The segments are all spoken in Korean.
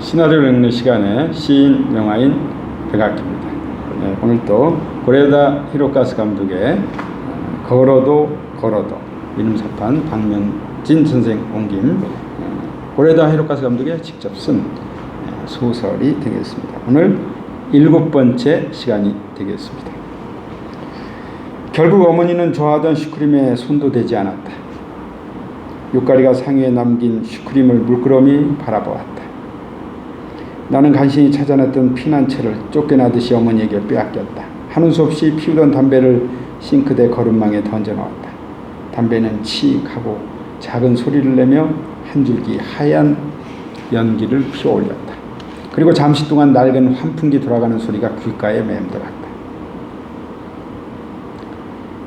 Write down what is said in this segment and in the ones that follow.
시나리오를 읽는 시간에 시인, 영화인 백악기입니다. 오늘 또 고레다 히로카즈 감독의 걸어도 이름사판 박명진 선생 옮김 고레다 히로카즈 감독의 직접 쓴 소설이 되겠습니다. 오늘 7번째 시간이 되겠습니다. 결국 어머니는 좋아하던 슈크림에 손도 대지 않았다. 육가리가 상위에 남긴 슈크림을 물끄러미 바라보았다. 나는 간신히 찾아냈던 피난처를 쫓겨나듯이 어머니에게 빼앗겼다. 하는 수 없이 피우던 담배를 싱크대 거름망에 던져놓았다. 담배는 칙 하고 작은 소리를 내며 한 줄기 하얀 연기를 피워올렸다. 그리고 잠시 동안 낡은 환풍기 돌아가는 소리가 귓가에 맴돌았다.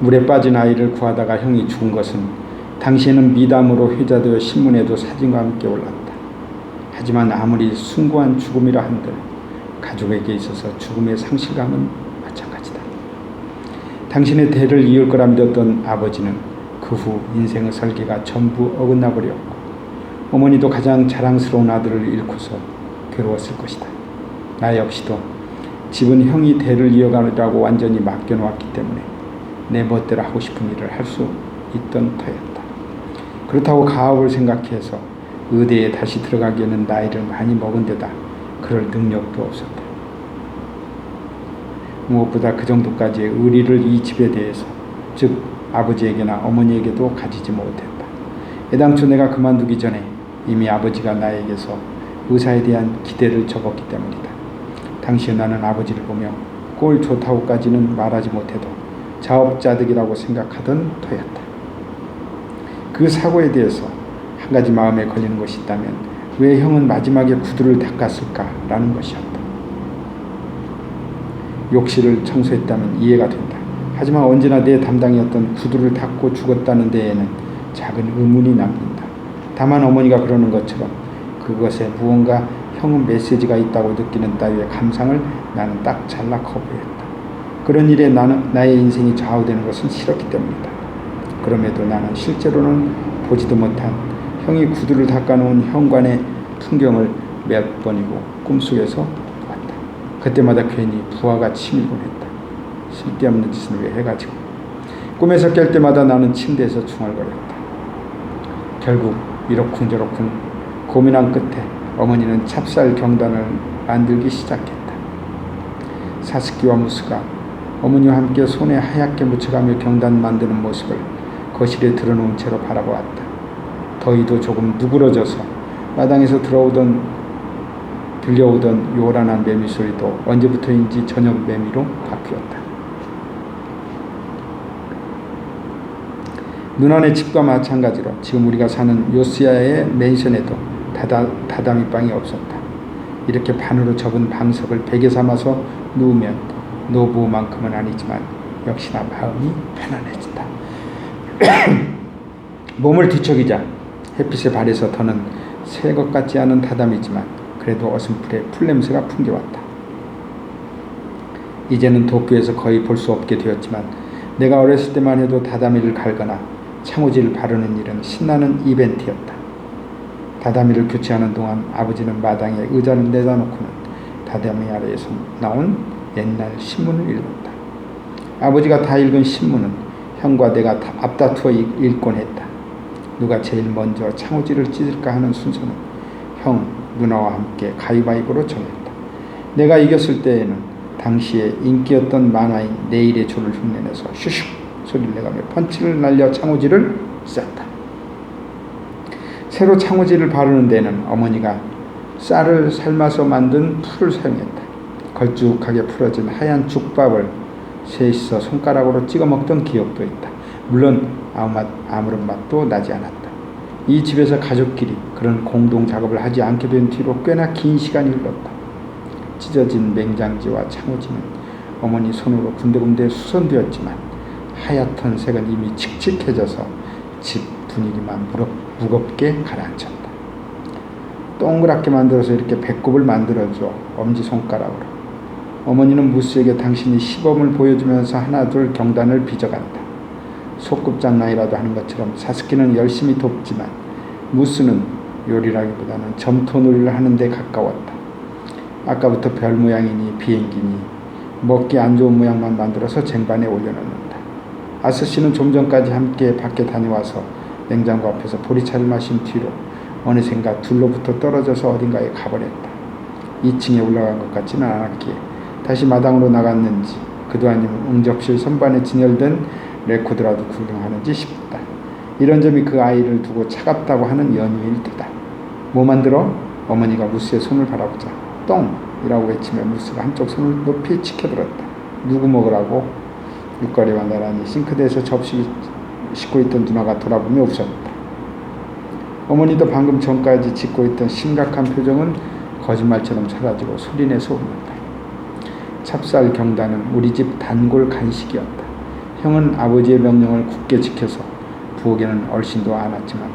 물에 빠진 아이를 구하다가 형이 죽은 것은 당시에는 미담으로 회자되어 신문에도 사진과 함께 올랐다. 하지만 아무리 숭고한 죽음이라 한들 가족에게 있어서 죽음의 상실감은 마찬가지다. 당신의 대를 이을 거라 믿었던 아버지는 그 후 인생의 설계가 전부 어긋나 버렸고 어머니도 가장 자랑스러운 아들을 잃고서 괴로웠을 것이다. 나 역시도 집은 형이 대를 이어가라고 완전히 맡겨놓았기 때문에 내 멋대로 하고 싶은 일을 할 수 있던 터였다. 그렇다고 가업을 생각해서 의대에 다시 들어가기에는 나이를 많이 먹은 데다 그럴 능력도 없었다. 무엇보다 그 정도까지의 의리를 이 집에 대해서, 즉 아버지에게나 어머니에게도 가지지 못했다. 애당초 내가 그만두기 전에 이미 아버지가 나에게서 의사에 대한 기대를 접었기 때문이다. 당시에 나는 아버지를 보며 꼴 좋다고까지는 말하지 못해도 자업자득이라고 생각하던 터였다. 그 사고에 대해서 한 가지 마음에 걸리는 것이 있다면 왜 형은 마지막에 구두를 닦았을까라는 것이었다. 욕실을 청소했다면 이해가 된다. 하지만 언제나 내 담당이었던 구두를 닦고 죽었다는 데에는 작은 의문이 남긴다. 다만 어머니가 그러는 것처럼 그것에 무언가 형은 메시지가 있다고 느끼는 따위의 감상을 나는 딱 잘라 거부했다. 그런 일에 나의 인생이 좌우되는 것은 싫었기 때문이다. 그럼에도 나는 실제로는 보지도 못한 형이 구두를 닦아놓은 현관의 풍경을 몇 번이고 꿈속에서 보았다. 그때마다 괜히 부하가 치밀곤 했다. 쓸데없는 짓을 왜 해가지고. 꿈에서 깰 때마다 나는 침대에서 중얼거렸다. 결국 이러쿵저러쿵 고민한 끝에 어머니는 찹쌀 경단을 만들기 시작했다. 사스키와 무스가 어머니와 함께 손에 하얗게 묻혀가며 경단 만드는 모습을 거실에 들어놓은 채로 바라보았다. 더위도 조금 누그러져서 마당에서 들려오던 요란한 매미 소리도 언제부터인지 저녁 매미로 바뀌었다. 누나네 집과 마찬가지로 지금 우리가 사는 요스야의 맨션에도 다다미방이 없었다. 이렇게 반으로 접은 방석을 베개 삼아서 누우면 노부만큼은 아니지만 역시나 마음이 편안해진다. 몸을 뒤척이자 햇빛에 발에서 더는 새 것 같지 않은 다담이지만 그래도 어슴풀에 풀냄새가 풍겨왔다. 이제는 도쿄에서 거의 볼 수 없게 되었지만 내가 어렸을 때만 해도 다다미를 갈거나 창호지를 바르는 일은 신나는 이벤트였다. 다다미를 교체하는 동안 아버지는 마당에 의자를 내다 놓고는 다다미 아래에서 나온 옛날 신문을 읽었다. 아버지가 다 읽은 신문은 형과 내가 앞다투어 읽곤 했다. 누가 제일 먼저 창호지를 찢을까 하는 순서는 형, 누나와 함께 가위바위보로 정했다. 내가 이겼을 때에는 당시에 인기였던 만화인 내일의 조를 흉내내서 슈슉 소리를 내가며 펀치를 날려 창호지를 쌌다. 새로 창호지를 바르는 데는 어머니가 쌀을 삶아서 만든 풀을 사용했다. 걸쭉하게 풀어진 하얀 죽밥을 셋이서 손가락으로 찍어 먹던 기억도 있다. 물론 아무런 맛도 나지 않았다. 이 집에서 가족끼리 그런 공동 작업을 하지 않게 된 뒤로 꽤나 긴 시간이 흘렀다. 찢어진 맹장지와 창호지는 어머니 손으로 군데군데 수선되었지만 하얗던 색은 이미 칙칙해져서 집 분위기만 무겁게 가라앉혔다. 동그랗게 만들어서 이렇게 배꼽을 만들어줘, 엄지손가락으로. 어머니는 무스에게 당신이 시범을 보여주면서 하나둘 경단을 빚어간다. 소꿉장난이라도 하는 것처럼 사스키는 열심히 돕지만 무스는 요리라기보다는 점토놀이를 하는 데 가까웠다. 아까부터 별 모양이니 비행기니 먹기 안 좋은 모양만 만들어서 쟁반에 올려놓는다. 아스씨는 좀 전까지 함께 밖에 다녀와서 냉장고 앞에서 보리차를 마신 뒤로 어느샌가 둘로부터 떨어져서 어딘가에 가버렸다. 2층에 올라간 것 같지는 않았기에 다시 마당으로 나갔는지 그도 아니면 응접실 선반에 진열된 레코드라도 구경하는지 싶다. 이런 점이 그 아이를 두고 차갑다고 하는 연유일 테다. 뭐 만들어? 어머니가 무스의 손을 바라보자 똥! 이라고 외치며 무스가 한쪽 손을 높이 치켜들었다. 누구 먹으라고? 육가리와 나란히 싱크대에서 접시 씻고 있던 누나가 돌아보며 웃었다. 어머니도 방금 전까지 짓고 있던 심각한 표정은 거짓말처럼 사라지고 소리내서 웃는다. 찹쌀 경단은 우리 집 단골 간식이었다. 형은 아버지의 명령을 굳게 지켜서 부엌에는 얼씬도 않았지만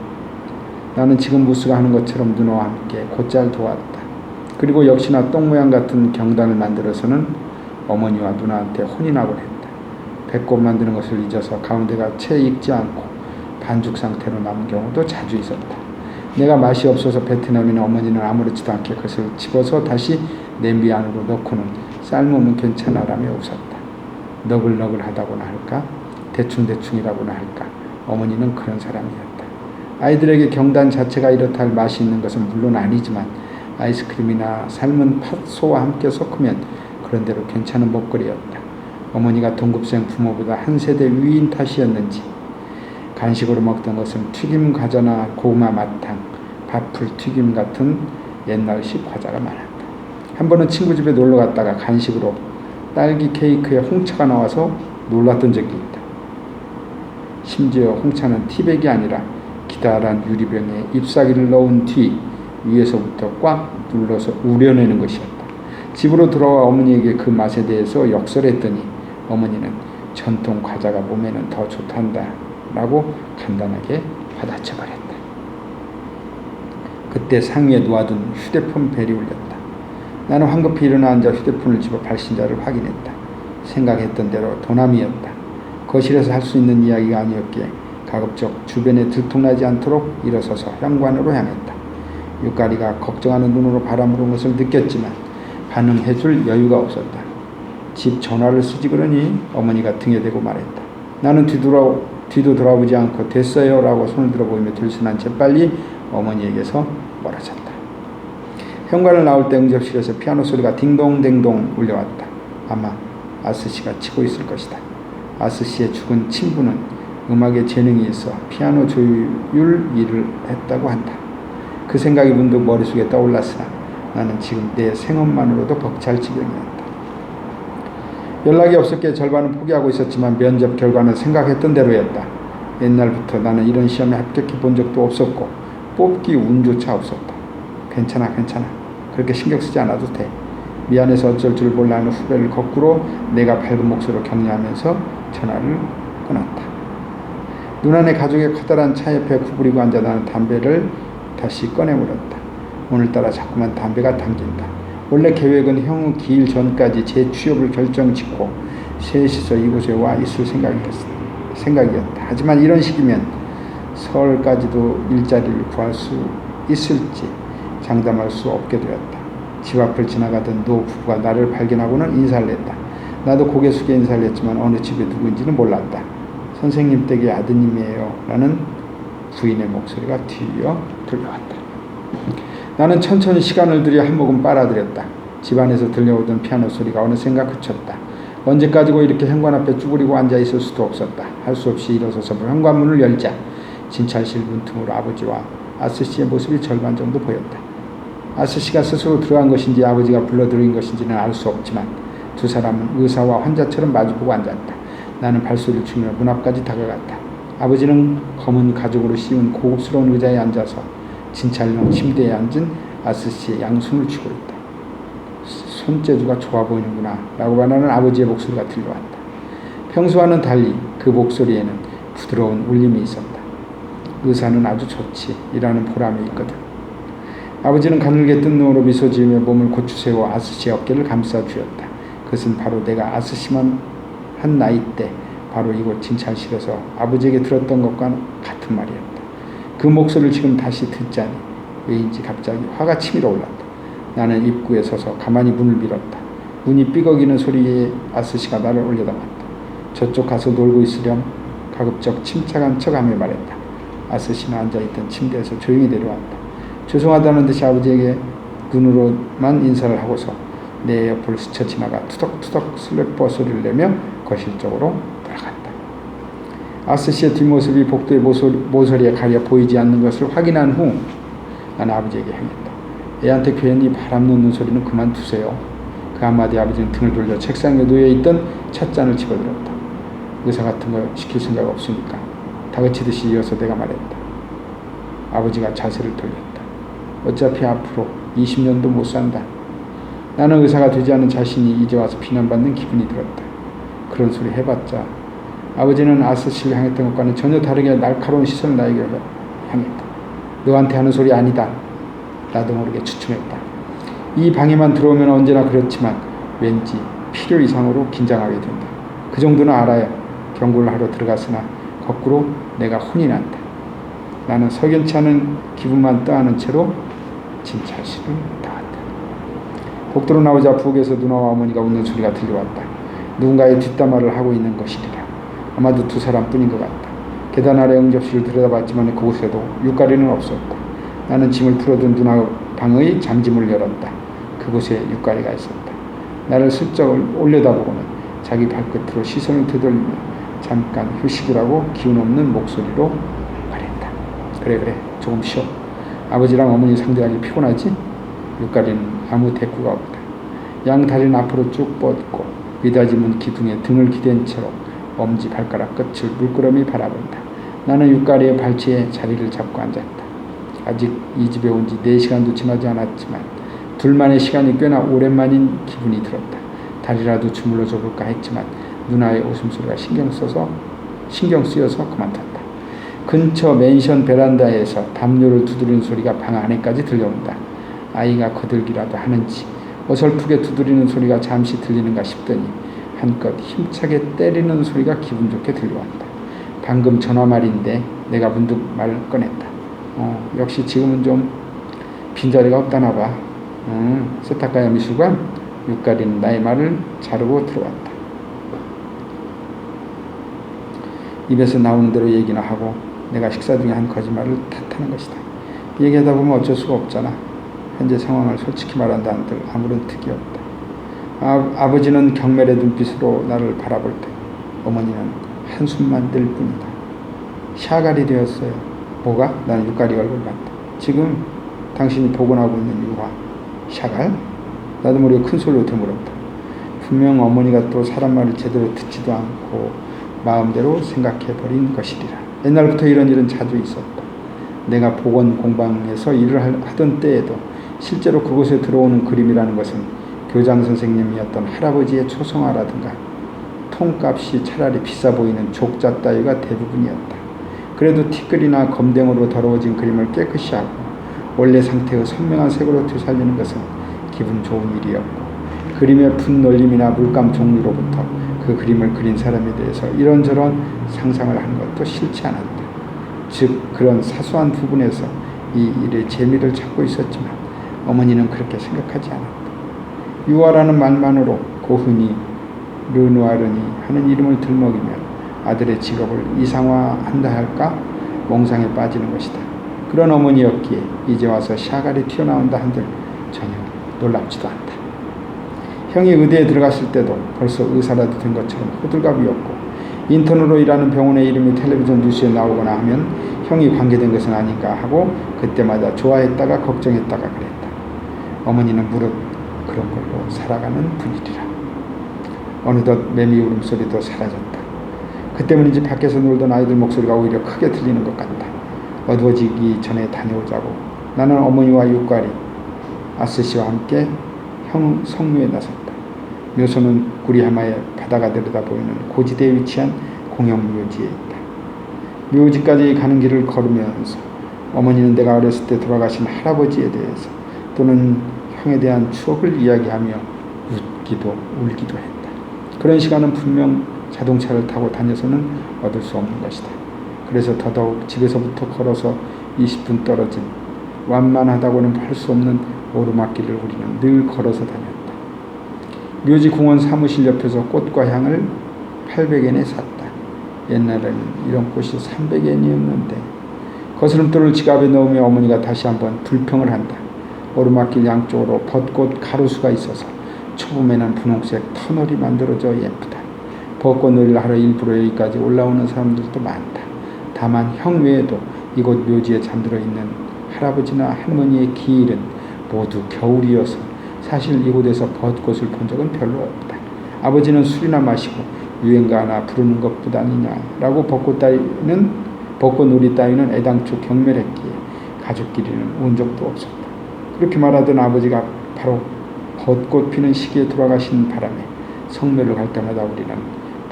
나는 지금 무스가 하는 것처럼 누나와 함께 곧잘 도왔다. 그리고 역시나 똥 모양 같은 경단을 만들어서는 어머니와 누나한테 혼이 나곤 했다. 배꼽 만드는 것을 잊어서 가운데가 채 익지 않고 반죽 상태로 남은 경우도 자주 있었다. 내가 맛이 없어서 베트남인 어머니는 아무렇지도 않게 그것을 집어서 다시 냄비 안으로 넣고는 삶으면 괜찮아라며 웃었다. 너글너글하다고나 할까? 대충대충이라고나 할까? 어머니는 그런 사람이었다. 아이들에게 경단 자체가 이렇다 할 맛이 있는 것은 물론 아니지만 아이스크림이나 삶은 팥소와 함께 섞으면 그런대로 괜찮은 먹거리였다. 어머니가 동급생 부모보다 한 세대 위인 탓이었는지 간식으로 먹던 것은 튀김 과자나 고구마 마탕, 밥풀 튀김 같은 옛날식 과자가 많았다. 한 번은 친구 집에 놀러 갔다가 간식으로 딸기 케이크에 홍차가 나와서 놀랐던 적이 있다. 심지어 홍차는 티백이 아니라 기다란 유리병에 잎사귀를 넣은 뒤 위에서부터 꽉 눌러서 우려내는 것이었다. 집으로 돌아와 어머니에게 그 맛에 대해서 역설했더니 어머니는 전통 과자가 몸에는 더 좋단다 라고 간단하게 받아쳐버렸다. 그때 상위에 놓아둔 휴대폰 벨이 울렸다. 나는 황급히 일어나 앉아 휴대폰을 집어 발신자를 확인했다. 생각했던 대로 도남이었다. 거실에서 할 수 있는 이야기가 아니었기에 가급적 주변에 들통나지 않도록 일어서서 현관으로 향했다. 육가리가 걱정하는 눈으로 바라보는 것을 느꼈지만 반응해줄 여유가 없었다. 집 전화를 쓰지 그러니 어머니가 등에 대고 말했다. 나는 뒤도 돌아보지 않고 됐어요 라고 손을 들어 보이며 들순한 재빨리 어머니에게서 멀어졌다. 현관을 나올 때 응접실에서 피아노 소리가 딩동댕동 울려왔다. 아마 아스씨가 치고 있을 것이다. 아스씨의 죽은 친부는 음악에 재능이 있어 피아노 조율 일을 했다고 한다. 그 생각이 문득 머릿속에 떠올랐으나 나는 지금 내 생업만으로도 벅찰 지경이었다. 연락이 없었기에 절반은 포기하고 있었지만 면접 결과는 생각했던 대로였다. 옛날부터 나는 이런 시험에 합격해 본 적도 없었고 뽑기 운조차 없었다. 괜찮아. 그렇게 신경 쓰지 않아도 돼. 미안해서 어쩔 줄 몰라 하는 후배를 거꾸로 내가 밝은 목소리로 격려하면서 전화를 끊었다. 누나네 가족의 커다란 차 옆에 구부리고 앉아 나는 담배를 다시 꺼내물었다. 오늘따라 자꾸만 담배가 당긴다. 원래 계획은 형우 기일 전까지 재취업을 결정짓고 셋이서 이곳에 와 있을 생각이었다. 하지만 이런 식이면 설까지도 일자리를 구할 수 있을지 장담할 수 없게 되었다. 집 앞을 지나가던 노 부부가 나를 발견하고는 인사를 했다. 나도 고개 숙여 인사를 했지만 어느 집에 누구인지는 몰랐다. 선생님 댁의 아드님이에요 라는 부인의 목소리가 뒤이어 들려왔다. 나는 천천히 시간을 들여 한 모금 빨아들였다. 집안에서 들려오던 피아노 소리가 어느샌가 그쳤다. 언제까지고 이렇게 현관 앞에 쭈그리고 앉아있을 수도 없었다. 할 수 없이 일어서서 현관문을 열자 진찰실 문틈으로 아버지와 아스씨의 모습이 절반 정도 보였다. 아스씨가 스스로 들어간 것인지 아버지가 불러들인 것인지는 알 수 없지만 두 사람은 의사와 환자처럼 마주보고 앉았다. 나는 발소리를 치며 문 앞까지 다가갔다. 아버지는 검은 가죽으로 씌운 고급스러운 의자에 앉아서 진찰용 침대에 앉은 아스씨의 양손을 쥐고 있다. 손재주가 좋아 보이는구나 라고 말하는 아버지의 목소리가 들려왔다. 평소와는 달리 그 목소리에는 부드러운 울림이 있었다. 의사는 아주 좋지 이라는 보람이 있거든. 아버지는 가늘게 뜬 눈으로 미소 지으며 몸을 고추 세워 아스씨의 어깨를 감싸 주었다. 그것은 바로 내가 아스씨만 한 나이 때 바로 이곳 진찰실에서 아버지에게 들었던 것과 같은 말이었다. 그 목소리를 지금 다시 듣자니 왜인지 갑자기 화가 치밀어 올랐다. 나는 입구에 서서 가만히 문을 밀었다. 문이 삐걱이는 소리에 아스시가 나를 올려다봤다. 저쪽 가서 놀고 있으렴. 가급적 침착한 척하며 말했다. 아스시는 앉아있던 침대에서 조용히 내려왔다. 죄송하다는 듯이 아버지에게 눈으로만 인사를 하고서 내 옆을 스쳐 지나가 투덕투덕 슬리퍼 소리를 내며 거실 쪽으로 돌아갔다. 아스시의 뒷모습이 복도의 모서리에 가려 보이지 않는 것을 확인한 후 나는 아버지에게 향했다. 애한테 괜히 바람 넣는 소리는 그만두세요. 그 한마디 아버지는 등을 돌려 책상에 놓여있던 찻잔을 집어들었다. 의사 같은 거 시킬 생각 없으니까 다그치듯이 이어서 내가 말했다. 아버지가 자세를 돌렸다. 어차피 앞으로 20년도 못 산다. 나는 의사가 되지 않은 자신이 이제 와서 비난받는 기분이 들었다. 그런 소리 해봤자 아버지는 아스시를 향했던 것과는 전혀 다르게 날카로운 시선을 나에게 향했다. 너한테 하는 소리 아니다. 나도 모르게 추측했다. 이 방에만 들어오면 언제나 그렇지만 왠지 필요 이상으로 긴장하게 된다. 그 정도는 알아야 경고를 하러 들어갔으나 거꾸로 내가 혼이 난다. 나는 석연치 않은 기분만 떠안은 채로 진찰실을 나왔다. 복도로 나오자 부엌에서 누나와 어머니가 웃는 소리가 들려왔다. 누군가의 뒷담화를 하고 있는 것이리라. 아마도 두 사람뿐인 것 같다. 계단 아래 응접실을 들여다봤지만 그곳에도 유가리는 없었다. 나는 짐을 풀어둔 누나 방의 잠짐을 열었다. 그곳에 유가리가 있었다. 나를 슬쩍 올려다보고는 자기 발끝으로 시선을 되돌리며 잠깐 휴식을 하고 기운 없는 목소리로 말했다. 그래 조금 쉬어. 아버지랑 어머니 상대하기 피곤하지? 유가리는 아무 대꾸가 없다. 양 다리는 앞으로 쭉 뻗고 위다짐은 기둥에 등을 기댄 채로 엄지 발가락 끝을 물끄러미 바라본다. 나는 유가리의 발치에 자리를 잡고 앉았다. 아직 이 집에 온 지 4시간도 지나지 않았지만 둘만의 시간이 꽤나 오랜만인 기분이 들었다. 다리라도 주물러 줘볼까 했지만 누나의 웃음소리가 신경 쓰여서 그만뒀다. 근처 맨션 베란다에서 담요를 두드리는 소리가 방 안에까지 들려온다. 아이가 거들기라도 하는지 어설프게 두드리는 소리가 잠시 들리는가 싶더니 한껏 힘차게 때리는 소리가 기분 좋게 들려왔다. 방금 전화 말인데 내가 문득 말을 꺼냈다. 역시 지금은 좀 빈자리가 없다나 봐. 세탁가야 미술관? 유가리는 나의 말을 자르고 들어왔다. 입에서 나오는 대로 얘기나 하고 내가 식사 중에 한 거짓말을 탓하는 것이다. 얘기하다 보면 어쩔 수가 없잖아. 현재 상황을 솔직히 말한다 한들 아무런 득이 없다. 아버지는 경멸의 눈빛으로 나를 바라볼 때 어머니는 한숨만 들 뿐이다. 샤갈이 되었어요. 뭐가? 나는 유가리 얼굴 봤다. 지금 당신이 복원하고 있는 유화. 샤갈? 나도 모르게 큰 소리로 되물었다. 분명 어머니가 또 사람 말을 제대로 듣지도 않고 마음대로 생각해버린 것이리라. 옛날부터 이런 일은 자주 있었다. 내가 복원 공방에서 일을 하던 때에도 실제로 그곳에 들어오는 그림이라는 것은 교장 선생님이었던 할아버지의 초성화라든가 통값이 차라리 비싸 보이는 족자 따위가 대부분이었다. 그래도 티끌이나 검댕으로 더러워진 그림을 깨끗이 하고 원래 상태의 선명한 색으로 되살리는 것은 기분 좋은 일이었고 그림의 풋놀림이나 물감 종류로부터 그 그림을 그린 사람에 대해서 이런저런 상상을 하는 것도 싫지 않았다. 즉 그런 사소한 부분에서 이 일의 재미를 찾고 있었지만 어머니는 그렇게 생각하지 않았다. 유아라는 말만으로 고흐니, 르누아르니 하는 이름을 들먹이면 아들의 직업을 이상화한다 할까 몽상에 빠지는 것이다. 그런 어머니였기에 이제 와서 샤갈이 튀어나온다 한들 전혀 놀랍지도 않다. 형이 의대에 들어갔을 때도 벌써 의사라도 된 것처럼 호들갑이었고 인턴으로 일하는 병원의 이름이 텔레비전 뉴스에 나오거나 하면 형이 관계된 것은 아닌가 하고 그때마다 좋아했다가 걱정했다가 그랬다. 어머니는 무릇 그런 걸로 살아가는 분이리라. 어느덧 매미 울음소리도 사라졌다. 그 때문인지 밖에서 놀던 아이들 목소리가 오히려 크게 들리는 것 같다. 어두워지기 전에 다녀오자고 나는 어머니와 유가리, 아스시와 함께 형 성묘에 나섰다. 묘소는 구리하마의 바다가 내려다보이는 고지대에 위치한 공영묘지에 있다. 묘지까지 가는 길을 걸으면서 어머니는 내가 어렸을 때 돌아가신 할아버지에 대해서 또는 형에 대한 추억을 이야기하며 웃기도 울기도 했다. 그런 시간은 분명 자동차를 타고 다녀서는 얻을 수 없는 것이다. 그래서 더더욱 집에서부터 걸어서 20분 떨어진 완만하다고는 할 수 없는 오르막길을 우리는 늘 걸어서 다녔다. 묘지 공원 사무실 옆에서 꽃과 향을 800엔에 샀다. 옛날에는 이런 꽃이 300엔이었는데 거스름돈을 지갑에 넣으며 어머니가 다시 한번 불평을 한다. 오르막길 양쪽으로 벚꽃 가로수가 있어서 초봄에는 분홍색 터널이 만들어져 예쁘다. 벚꽃놀이를 하러 일부러 여기까지 올라오는 사람들도 많다. 다만 형 외에도 이곳 묘지에 잠들어 있는 할아버지나 할머니의 기일은 모두 겨울이어서 사실 이곳에서 벚꽃을 본 적은 별로 없다. 아버지는 술이나 마시고 유행가 하나 부르는 것뿐아니냐라고 벚꽃놀이 따위는 애당초 경멸했기에 가족끼리는 온 적도 없었다. 그렇게 말하던 아버지가 바로 벚꽃 피는 시기에 돌아가신 바람에 성묘를 갈 때마다 우리는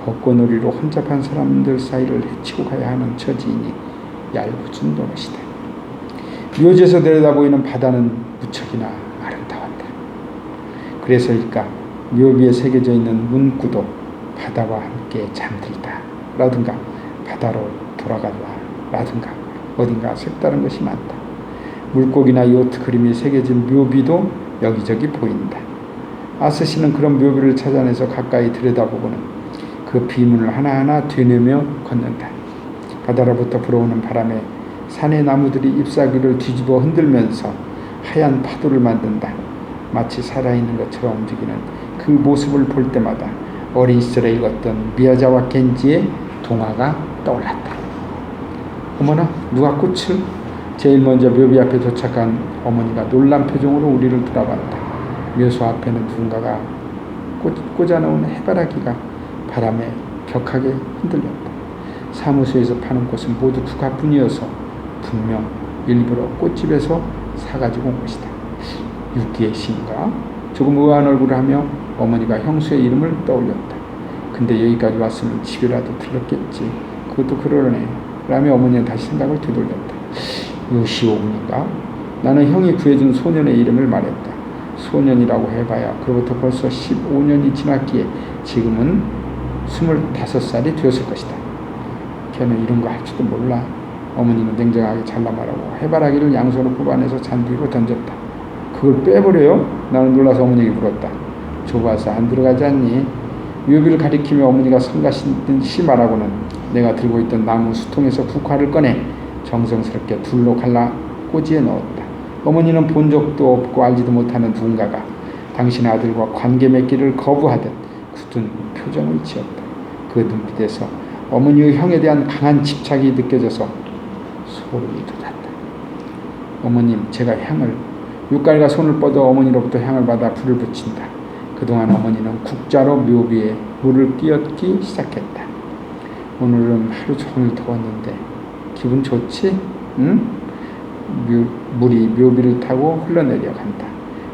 벚꽃놀이로 혼잡한 사람들 사이를 헤치고 가야 하는 처지이니 얄궂은 노릇이다. 묘지에서 내려다보이는 바다는 무척이나 아름다웠다. 그래서일까 묘비에 새겨져 있는 문구도 바다와 함께 잠들다 라든가 바다로 돌아가라 라든가 어딘가 색다른 것이 많다. 물고기나 요트 그림이 새겨진 묘비도 여기저기 보인다. 아스시는 그런 묘비를 찾아내서 가까이 들여다보고는 그 비문을 하나하나 되뇌며 걷는다. 바다로부터 불어오는 바람에 산의 나무들이 잎사귀를 뒤집어 흔들면서 하얀 파도를 만든다. 마치 살아있는 것처럼 움직이는 그 모습을 볼 때마다 어린 시절에 읽었던 미야자와 겐지의 동화가 떠올랐다. 어머나, 누가 꽃을? 제일 먼저 묘비 앞에 도착한 어머니가 놀란 표정으로 우리를 돌아봤다. 묘소 앞에는 누군가가 꽂아놓은 해바라기가 바람에 격하게 흔들렸다. 사무소에서 파는 꽃은 모두 국화뿐이어서 분명 일부러 꽃집에서 사가지고 온 것이다. 유기의 시인가? 조금 의아한 얼굴을 하며 어머니가 형수의 이름을 떠올렸다. 근데 여기까지 왔으면 집이라도 들렀겠지. 그것도 그러네. 라며 어머니는 다시 생각을 되돌렸다. 요시오군인가? 나는 형이 구해준 소년의 이름을 말했다. 소년이라고 해봐야 그로부터 벌써 15년이 지났기에 지금은 25살이 되었을 것이다. 걔는 이런 거 할지도 몰라. 어머니는 냉정하게 잘라 말하고 해바라기를 양손으로 뽑아내서 잔 뒤로 던졌다. 그걸 빼버려요? 나는 놀라서 어머니에게 물었다. 좁아서 안 들어가지 않니? 묘비를 가리키며 어머니가 성가시듯이 말하고는 내가 들고 있던 나무 수통에서 국화를 꺼내 정성스럽게 둘로 갈라 꼬지에 넣었다. 어머니는 본 적도 없고 알지도 못하는 누군가가 당신의 아들과 관계 맺기를 거부하듯 굳은 표정을 지었다. 그 눈빛에서 어머니의 형에 대한 강한 집착이 느껴져서 소름이 돋았다. 어머님, 제가 향을 육갈이가 손을 뻗어 어머니로부터 향을 받아 불을 붙인다. 그동안 어머니는 국자로 묘비에 물을 끼얹기 시작했다. 오늘은 하루 종일 더웠는데 기분 좋지? 응? 물이 묘비를 타고 흘러내려간다.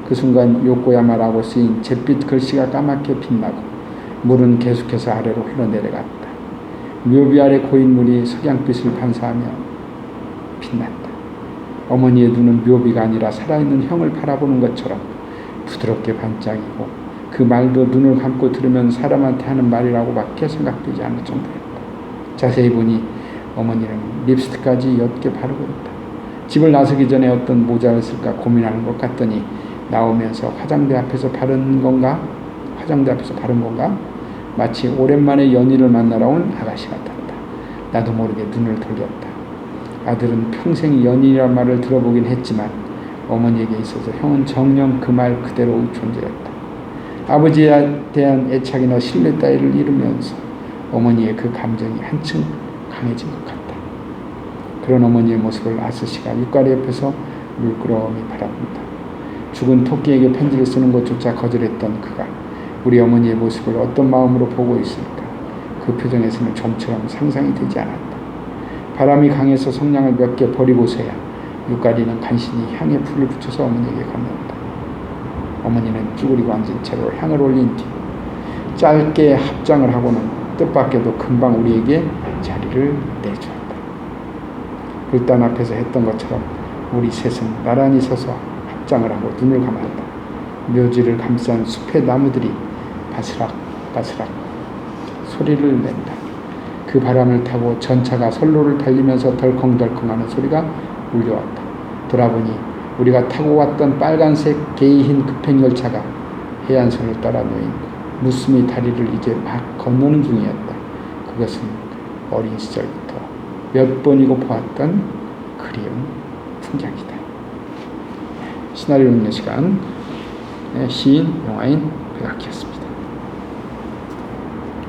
그 순간 요코야마라고 쓰인 잿빛 글씨가 까맣게 빛나고 물은 계속해서 아래로 흘러내려갔다. 묘비 아래 고인 물이 석양빛을 반사하며 빛났다. 어머니의 눈은 묘비가 아니라 살아있는 형을 바라보는 것처럼 부드럽게 반짝이고 그 말도 눈을 감고 들으면 사람한테 하는 말이라고밖에 생각되지 않을 정도였다. 자세히 보니 어머니는 립스틱까지 옅게 바르고 있다. 집을 나서기 전에 어떤 모자를 쓸까 고민하는 것 같더니 나오면서 화장대 앞에서 바른 건가? 마치 오랜만에 연희를 만나러 온 아가씨 같았다. 나도 모르게 눈을 돌렸다. 아들은 평생 연인이란 말을 들어보긴 했지만 어머니에게 있어서 형은 정녕 그 말 그대로의 존재였다. 아버지에 대한 애착이나 신뢰 따위를 잃으면서 어머니의 그 감정이 한층 강해진 것 같다. 그런 어머니의 모습을 아스시가 육가리 옆에서 물끄러미 바라본다. 죽은 토끼에게 편지를 쓰는 것조차 거절했던 그가 우리 어머니의 모습을 어떤 마음으로 보고 있을까? 그 표정에서는 좀처럼 상상이 되지 않았다. 바람이 강해서 성냥을 몇 개 버리고서야 육가리는 간신히 향에 불을 붙여서 어머니에게 건넨다. 어머니는 쭈그리고 앉은 채로 향을 올린 뒤 짧게 합장을 하고는 뜻밖에도 금방 우리에게 자리를 내주었다. 불단 앞에서 했던 것처럼 우리 셋은 나란히 서서 합장을 하고 눈을 감았다. 묘지를 감싼 숲의 나무들이 바스락바스락 소리를 낸다. 그 바람을 타고 전차가 선로를 달리면서 덜컹덜컹하는 소리가 울려왔다. 돌아보니 우리가 타고 왔던 빨간색 개이흰 급행열차가 해안선을 따라 놓인 무스미 다리를 이제 막 건너는 중이었다. 그것은 어린 시절부터 몇 번이고 보았던 그리운 풍경이다. 시나리오 읽는 시간, 시인, 영화인 백악기였습니다.